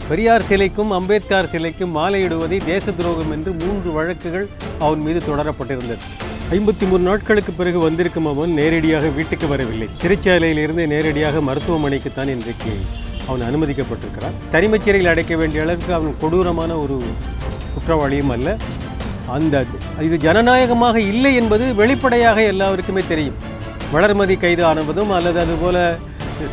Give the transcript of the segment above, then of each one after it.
பெரியார் சிலைக்கும் அம்பேத்கர் சிலைக்கும் மாலையிடுவதை தேச துரோகம் என்று 3 வழக்குகள் அவன் மீது தொடரப்பட்டிருந்தது. 53 நாட்களுக்கு பிறகு வந்திருக்கும் அவன் நேரடியாக வீட்டுக்கு வரவில்லை. சிறைச்சாலையிலிருந்து நேரடியாக மருத்துவமனைக்குத்தான் இன்றைக்கு அவன் அனுமதிக்கப்பட்டிருக்கிறான். தனிமைச் சிறையில் அடைக்க வேண்டிய அளவுக்கு அவன் கொடூரமான ஒரு குற்றவாளியும் அல்ல. இது ஜனநாயகமாக இல்லை என்பது வெளிப்படையாக எல்லாருக்குமே தெரியும். வளர்மதி கைது ஆனதும் அல்லது அதுபோல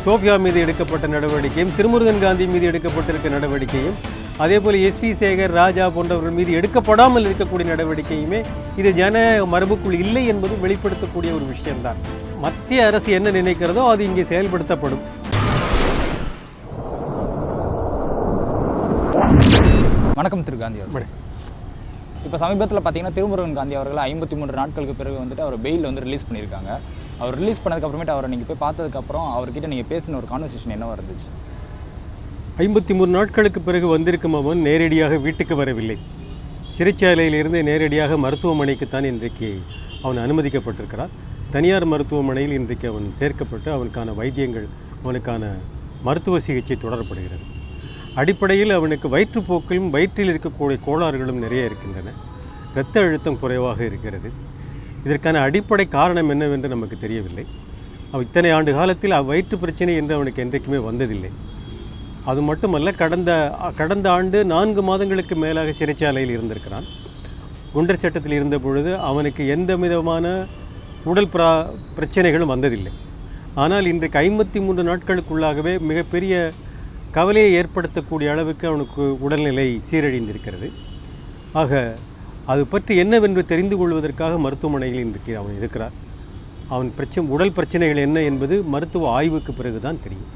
சோஃபியா மீது எடுக்கப்பட்ட நடவடிக்கையும், திருமுருகன் காந்தி மீது எடுக்கப்பட்டிருக்க நடவடிக்கையும், அதே போல் எஸ்வி சேகர், ராஜா போன்றவர்கள் மீது எடுக்கப்படாமல் இருக்கக்கூடிய நடவடிக்கையுமே இது ஜன மரபுக்குள் இல்லை என்பது வெளிப்படுத்தக்கூடிய ஒரு விஷயம்தான். மத்திய அரசு என்ன நினைக்கிறதோ அது இங்கே செயல்படுத்தப்படும். வணக்கம் திரு காந்தி அவர்கள். இப்போ சமீபத்தில் பார்த்தீங்கன்னா திருமுருகன் காந்தி அவர்கள் 53 நாட்களுக்கு பிறகு வந்துட்டு அவர் பெயில் ரிலீஸ் பண்ணியிருக்காங்க. அவர் ரிலீஸ் பண்ணதுக்கப்புறமேட்டு அவரை நீங்கள் போய் பார்த்ததுக்கப்புறம் அவர்கிட்ட நீங்கள் பேசின ஒரு கான்வர்சேஷன் என்னவாக இருந்துச்சு? 53 நாட்களுக்கு பிறகு வந்திருக்கும் அவன் நேரடியாக வீட்டுக்கு வரவில்லை. சிறைச்சாலையிலிருந்து நேரடியாக மருத்துவமனைக்குத்தான் இன்றைக்கு அவன் அனுமதிக்கப்பட்டிருக்கிறான். தனியார் மருத்துவமனையில் இன்றைக்கு அவன் சேர்க்கப்பட்டு அவனுக்கான வைத்தியங்கள், அவனுக்கான மருத்துவ சிகிச்சை தொடரப்படுகிறது. அடிப்படையில் அவனுக்கு வயிற்றுப்போக்கிலும் வயிற்றில் இருக்கக்கூடிய கோளாறுகளும் நிறைய இருக்கின்றன. இரத்த அழுத்தம் குறைவாக இருக்கிறது. இதற்கான அடிப்படை காரணம் என்னவென்று நமக்கு தெரியவில்லை. இத்தனை ஆண்டு காலத்தில் வயிற்று பிரச்சனை என்று அவனுக்கு என்றைக்குமே வந்ததில்லை. அது மட்டுமல்ல, கடந்த ஆண்டு 4 மாதங்களுக்கு மேலாக சிறைச்சாலையில் இருந்திருக்கிறான். குண்டர் சட்டத்தில் இருந்த பொழுது அவனுக்கு எந்த விதமான உடல் பிரச்சனைகளும் வந்ததில்லை. ஆனால் இன்றைக்கு 53 நாட்களுக்குள்ளாகவே மிகப்பெரிய கவலையை ஏற்படுத்தக்கூடிய அளவுக்கு அவனுக்கு உடல்நிலை சீரழிந்திருக்கிறது. ஆக அது பற்றி என்னவென்று தெரிந்து கொள்வதற்காக மருத்துவமனையில் இன்றைக்கு அவன் இருக்கிறார். அவன் உடல் பிரச்சனைகள் என்ன என்பது மருத்துவ ஆய்வுக்கு பிறகு தான் தெரியும்.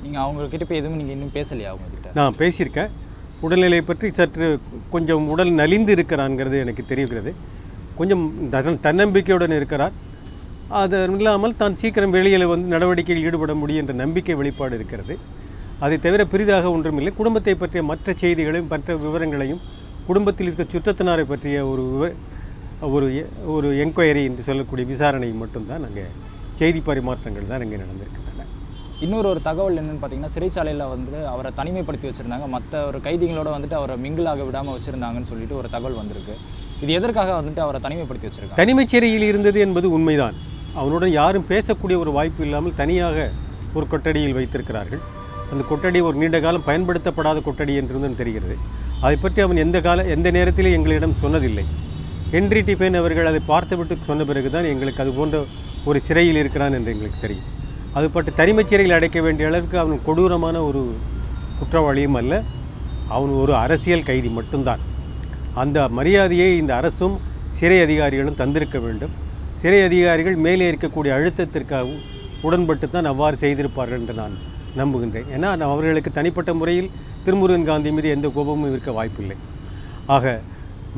நீங்கள் அவங்கக்கிட்ட போய் எதுவும் நீங்கள் இன்னும் பேசலையா? அவங்கக்கிட்ட நான் பேசியிருக்கேன். உடல்நிலை பற்றி சற்று கொஞ்சம் உடல் நலிந்து இருக்கிறான்ங்கிறது எனக்கு தெரிகிறது. கொஞ்சம் தன்னம்பிக்கையுடன் இருக்கிறார். அது இல்லாமல் தான் சீக்கிரம் வெளியில் நடவடிக்கையில் ஈடுபட முடியும் என்ற நம்பிக்கை வெளிப்பாடு இருக்கிறது. அதை தவிர பெரிதாக ஒன்றுமில்லை. குடும்பத்தை பற்றிய மற்ற செய்திகளையும் மற்ற விவரங்களையும், குடும்பத்தில் இருக்க சுற்றத்தினரை பற்றிய ஒரு என்கொயரி என்று சொல்லக்கூடிய விசாரணை மட்டும்தான் அங்கே செய்தி பரிமாற்றங்கள் தான் அங்கே நடந்திருக்கின்றன. இன்னொரு தகவல் என்னென்னு பார்த்தீங்கன்னா, சிறைச்சாலையில் அவரை தனிமைப்படுத்தி வச்சுருந்தாங்க. மற்ற ஒரு கைதிகளோடு அவரை மிங்கிளாக விடாமல் வச்சுருந்தாங்கன்னு சொல்லிட்டு ஒரு தகவல் வந்திருக்கு. இது எதற்காக அவரை தனிமைப்படுத்தி வச்சுருக்காங்க? தனிமைச் சிறையில் இருந்தது என்பது உண்மைதான். அவனுடன் யாரும் பேசக்கூடிய ஒரு வாய்ப்பு இல்லாமல் தனியாக ஒரு கொட்டடியில் வைத்திருக்கிறார்கள். அந்த கொட்டடி ஒரு நீண்ட காலம் பயன்படுத்தப்படாத கொட்டடி என்று தெரிகிறது. அதை பற்றி அவன் எந்த நேரத்திலே எங்களிடம் சொன்னதில்லை. ஹென்றி டிஃபன் அவர்கள் அதை பார்த்துவிட்டு சொன்ன பிறகு தான் எங்களுக்கு அது போன்ற ஒரு சிறையில் இருக்கிறான் என்று எங்களுக்கு தெரியும். அது பற்றி தனிமைச் சிறையில் அடைக்க வேண்டிய அளவுக்கு அவன் கொடூரமான ஒரு குற்றவாளியும் அல்ல. அவன் ஒரு அரசியல் கைதி மட்டும்தான். அந்த மரியாதையை இந்த அரசும் சிறை அதிகாரிகளும் தந்திருக்க வேண்டும். சிறை அதிகாரிகள் மேலே இருக்கக்கூடிய அழுத்தத்திற்காகவும் உடன்பட்டு தான் அவ்வாறு செய்திருப்பார்கள் என்று நான் நம்புகின்றேன். ஏன்னா அவர்களுக்கு தனிப்பட்ட முறையில் திருமுருகன் காந்தி மீது எந்த கோபமும் இருக்க வாய்ப்பில்லை. ஆக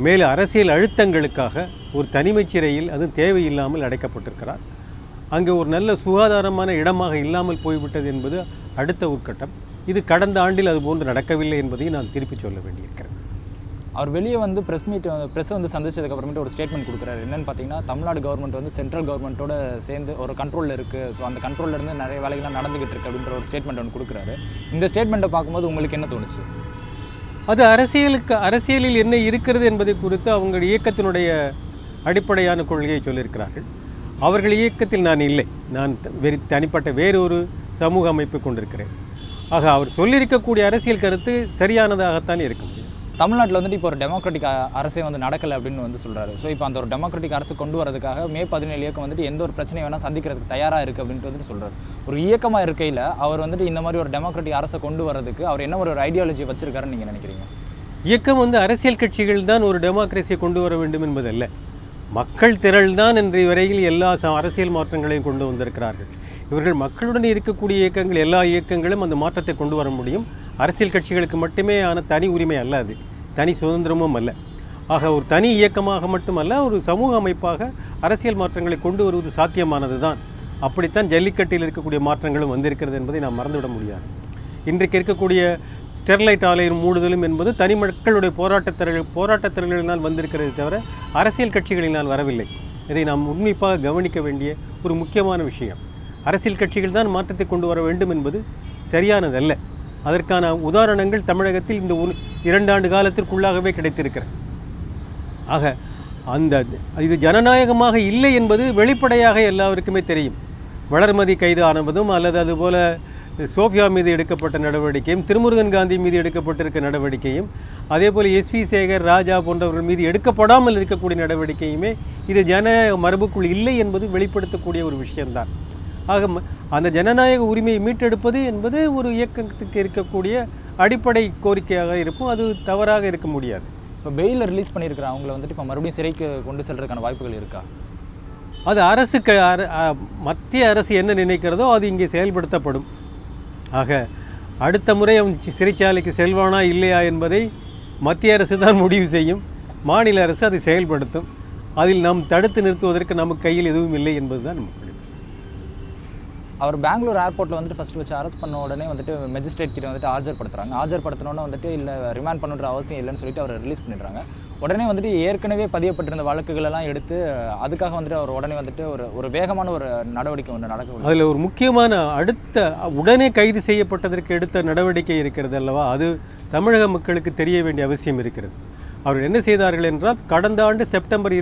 மேலே அரசியல் அழுத்தங்களுக்காக ஒரு தனிமைச் சிறையில் அது தேவையில்லாமல் அடைக்கப்பட்டிருக்கிறார். அங்கே ஒரு நல்ல சுகாதாரமான இடமாக இல்லாமல் போய்விட்டது என்பது அடுத்த உட்கட்டம். இது கடந்த ஆண்டில் அதுபோன்று நடக்கவில்லை என்பதையும் நான் திருப்பி சொல்ல வேண்டியிருக்கிறேன். அவர் வெளியே ப்ரெஸ்ஸை சந்திச்சதுக்கப்புறமேட்டு ஒரு ஸ்டேட்மெண்ட் கொடுக்குறாரு. என்னென்னு பார்த்தீங்கன்னா, தமிழ்நாடு கவர்மெண்ட் சென்ட்ரல் கவர்மெண்ட்டோட சேர்ந்து ஒரு கண்ட்ரோலில் இருக்குது. ஸோ அந்த கண்ட்ரோல்லேருந்து நிறைய வேலைகள்லாம் நடந்துகிட்டு இருக்குது அப்படின்ற ஒரு ஸ்டேட்மெண்ட் ஒன்று கொடுக்குறாரு. இந்த ஸ்டேட்மெண்ட்டை பார்க்கும்போது உங்களுக்கு என்ன தோணுச்சு? அது அரசியலில் என்ன இருக்கிறது என்பதை குறித்து அவங்க இயக்கத்தினுடைய அடிப்படையான கொள்கையை சொல்லியிருக்கிறார்கள். அவர்கள் இயக்கத்தில் நான் இல்லை. நான் தனிப்பட்ட வேறொரு சமூக அமைப்பை கொண்டிருக்கிறேன். ஆக அவர் சொல்லியிருக்கக்கூடிய அரசியல் கருத்து சரியானதாகத்தான் இருக்க முடியும். தமிழ்நாட்டில் இப்போ ஒரு டெமோக்ராட்டிக் அரசே நடக்கலை அப்படின்னு சொல்கிறாரு. ஸோ இப்போ அந்த ஒரு டெமோக்ராட்டிக் அரசு கொண்டு வரதுக்காக மே 17 இயக்கம் எந்த ஒரு பிரச்சனையை வேணால் சந்திக்கிறதுக்கு தயாராக இருக்குது அப்படின்ட்டு சொல்கிறார். ஒரு இயக்கமாக இருக்கையில் அவர் இந்த மாதிரி ஒரு டெமோக்ராட்டிக் அரசை கொண்டு வரதுக்கு அவர் என்ன ஒரு ஐடியாலஜி வச்சிருக்காருன்னு நீங்கள் நினைக்கிறீங்க? இயக்கம் அரசியல் கட்சிகள் தான் ஒரு டெமோக்ரஸியை கொண்டு வர வேண்டும் என்பதல்ல. மக்கள் திரள் தான் இன்றைய வரையில் எல்லா அரசியல் மாற்றங்களையும் கொண்டு வந்திருக்கிறார்கள். இவர்கள் மக்களுடன் இருக்கக்கூடிய இயக்கங்கள், எல்லா இயக்கங்களும் அந்த மாற்றத்தை கொண்டு வர முடியும். அரசியல் கட்சிகளுக்கு மட்டுமே ஆன தனி உரிமை அல்ல, அது தனி சுதந்திரமும் அல்ல. ஆக ஒரு தனி இயக்கமாக மட்டுமல்ல, ஒரு சமூக அமைப்பாக அரசியல் மாற்றங்களை கொண்டு வருவது சாத்தியமானது தான். அப்படித்தான் ஜல்லிக்கட்டில் இருக்கக்கூடிய மாற்றங்களும் வந்திருக்கிறது என்பதை நாம் மறந்துவிட முடியாது. இன்றைக்கு இருக்கக்கூடிய ஸ்டெர்லைட் ஆலையின் மூடுதலும் என்பது தனி மக்களுடைய போராட்டத்திறர்களினால் வந்திருக்கிறதை தவிர அரசியல் கட்சிகளினால் வரவில்லை. இதை நாம் உன்னிப்பாக கவனிக்க வேண்டிய ஒரு முக்கியமான விஷயம். அரசியல் கட்சிகள் தான் மாற்றத்தை கொண்டு வர வேண்டும் என்பது சரியானதல்ல. அதற்கான உதாரணங்கள் தமிழகத்தில் இந்த 2 ஆண்டு காலத்திற்குள்ளாகவே கிடைத்திருக்கிறது. ஆக இது ஜனநாயகமாக இல்லை என்பது வெளிப்படையாக எல்லாருக்குமே தெரியும். வளர்மதி கைது ஆனதும் அல்லது அதுபோல் சோஃபியா மீது எடுக்கப்பட்ட நடவடிக்கையும், திருமுருகன் காந்தி மீது எடுக்கப்பட்டிருக்க நடவடிக்கையும், அதே போல் எஸ்வி சேகர், ராஜா போன்றவர்கள் மீது எடுக்கப்படாமல் இருக்கக்கூடிய நடவடிக்கையுமே இது ஜனநாயக மரபுக்குள் இல்லை என்பது வெளிப்படுத்தக்கூடிய ஒரு விஷயம்தான். ஆக அந்த ஜனநாயக உரிமையை மீட்டெடுப்பது என்பது ஒரு இயக்கத்துக்கு இருக்கக்கூடிய அடிப்படை கோரிக்கையாக இருக்கும். அது தவறாக இருக்க முடியாது. இப்போ பெயிலில் ரிலீஸ் பண்ணியிருக்கிற அவங்கள வந்துட்டு இப்போ மறுபடியும் சிறைக்கு கொண்டு செல்றதுக்கான வாய்ப்புகள் இருக்கா? அது மத்திய அரசு என்ன நினைக்கிறதோ அது இங்கே செயல்படுத்தப்படும். ஆக அடுத்த முறை அவன் சிறைச்சாலைக்கு செல்வானா இல்லையா என்பதை மத்திய அரசு தான் முடிவு செய்யும். மாநில அரசு அதை செயல்படுத்தும். அதில் நாம் தடுத்து நிறுத்துவதற்கு நமக்கு கையில் எதுவும் இல்லை என்பது தான் நமக்கு. அவர் பெங்களூர் ஏர்போர்ட்டில் வந்துட்டு ஃபஸ்ட்டு வச்சு அரெஸ்ட் பண்ண உடனே வந்துட்டு மெஜிஸ்ட்ரேட் கிட்ட வந்துட்டு ஆஜர்படுத்துறாங்க. ஆஜர்படுத்தினோன்னே வந்துட்டு இல்லை ரிமாண்ட் பண்ணுற அவசியம் இல்லைன்னு சொல்லிட்டு அவர் ரிலீஸ் பண்ணிடுறாங்க. உடனே வந்துட்டு ஏற்கனவே பதியப்பட்டிருந்த வழக்குகளெல்லாம் எடுத்து அதுக்காக வந்துட்டு அவர் உடனே வந்துட்டு ஒரு வேகமான ஒரு நடவடிக்கை ஒன்று நடக்கும். அதில் ஒரு முக்கியமான உடனே கைது செய்யப்பட்டதற்கு எடுத்த நடவடிக்கை இருக்கிறது அல்லவா, அது தமிழக மக்களுக்கு தெரிய வேண்டிய அவசியம் இருக்கிறது. அவர்கள் என்ன செய்தார்கள் என்றால், கடந்த ஆண்டு செப்டம்பர்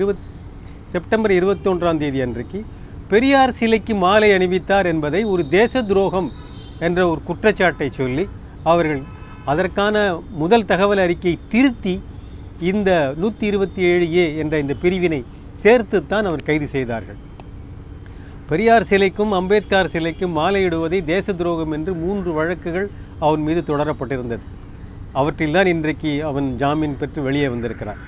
21 அன்றைக்கு பெரியார் சிலைக்கு மாலை அணிவித்தார் என்பதை ஒரு தேச துரோகம் என்ற ஒரு குற்றச்சாட்டை சொல்லி அவர்கள் அதற்கான முதல் தகவல் அறிக்கையை திருத்தி இந்த 127A என்ற இந்த பிரிவினை சேர்த்து தான் அவர் கைது செய்தார்கள். பெரியார் சிலைக்கும் அம்பேத்கர் சிலைக்கும் மாலையிடுவதை தேச துரோகம் என்று 3 வழக்குகள் அவன் மீது தொடரப்பட்டிருந்தது. அவற்றில்தான் இன்றைக்கு அவன் ஜாமீன் பெற்று வெளியே வந்திருக்கிறான்.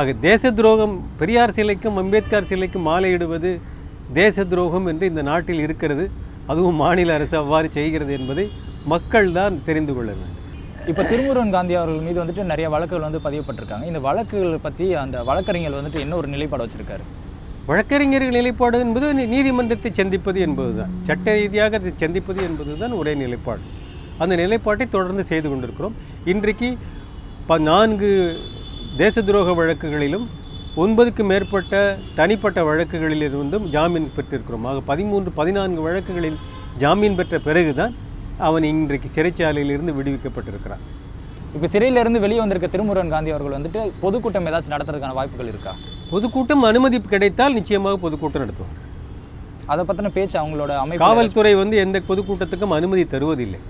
ஆக தேச துரோகம், பெரியார் சிலைக்கும் அம்பேத்கர் சிலைக்கும் மாலையிடுவது தேச துரோகம் என்று இந்த நாட்டில் இருக்கிறது. அதுவும் மாநில அரசு அவ்வாறு செய்கிறது என்பதை மக்கள் தான் தெரிந்து கொள்ள வேண்டும். இப்போ திருமுருகன் காந்தி அவர்கள் மீது வந்துட்டு நிறைய வழக்குகள் வந்து பதியப்பட்டிருக்காங்க. இந்த வழக்குகள் பற்றி அந்த வழக்கறிஞர் வந்துட்டு என்ன ஒரு நிலைப்பாடு வச்சுருக்காரு? வழக்கறிஞர்கள் நிலைப்பாடு என்பது நீதிமன்றத்தை சந்திப்பது என்பது தான், சட்ட ரீதியாக அதை சந்திப்பது என்பது தான் ஒரே நிலைப்பாடு. அந்த நிலைப்பாட்டை தொடர்ந்து செய்து கொண்டிருக்கிறோம். இன்றைக்கு 4 தேச துரோக வழக்குகளிலும் 9க்கு மேற்பட்ட தனிப்பட்ட வழக்குகளிலிருந்தும் ஜாமீன் பெற்றிருக்கிறோம். ஆக 14 வழக்குகளில் ஜாமீன் பெற்ற பிறகுதான் அவன் இன்றைக்கு சிறைச்சாலையிலிருந்து விடுவிக்கப்பட்டிருக்கிறான். இப்போ சிறையிலிருந்து வெளியே வந்திருக்க திருமுருகன் காந்தி அவர்கள் வந்துட்டு பொதுக்கூட்டம் ஏதாச்சும் நடத்துறதுக்கான வாய்ப்புகள் இருக்கா? பொதுக்கூட்டம் அனுமதி கிடைத்தால் நிச்சயமாக பொதுக்கூட்டம் நடத்துவார். அதை பற்றின பேச்சு அவங்களோட அமைப்பு, காவல்துறை எந்த பொதுக்கூட்டத்துக்கும் அனுமதி தருவதில்லை.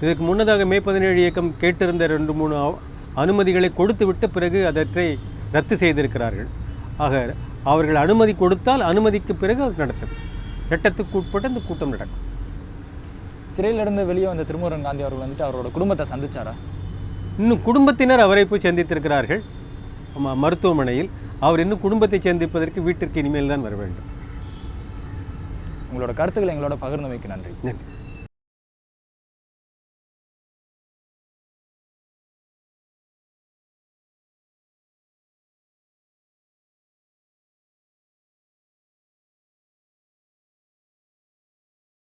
இதற்கு முன்னதாக மே 17 இயக்கம் கேட்டிருந்த 2-3 அனுமதிகளை கொடுத்து விட்ட பிறகு அதற்றை ரத்து செய்திருக்கிறார்கள். ஆக அவர்கள் அனுமதி கொடுத்தால் அனுமதிக்கு பிறகு அது நடத்தும். சட்டத்துக்கு உட்பட்டு அந்த கூட்டம் நடக்கும். சிறையிலிருந்து வெளியே வந்த திருமுருகன் காந்தி அவர்கள் வந்துட்டு அவரோட குடும்பத்தை சந்திச்சாரா? இன்னும் குடும்பத்தினர் அவரை போய் சந்தித்திருக்கிறார்கள் மருத்துவமனையில். அவர் இன்னும் குடும்பத்தை சந்திப்பதற்கு வீட்டிற்கு இனிமேல் தான் வர வேண்டும். உங்களோட கருத்துக்களை எங்களோட பகிர்ந்தமைக்கு நன்றி. நன்றி.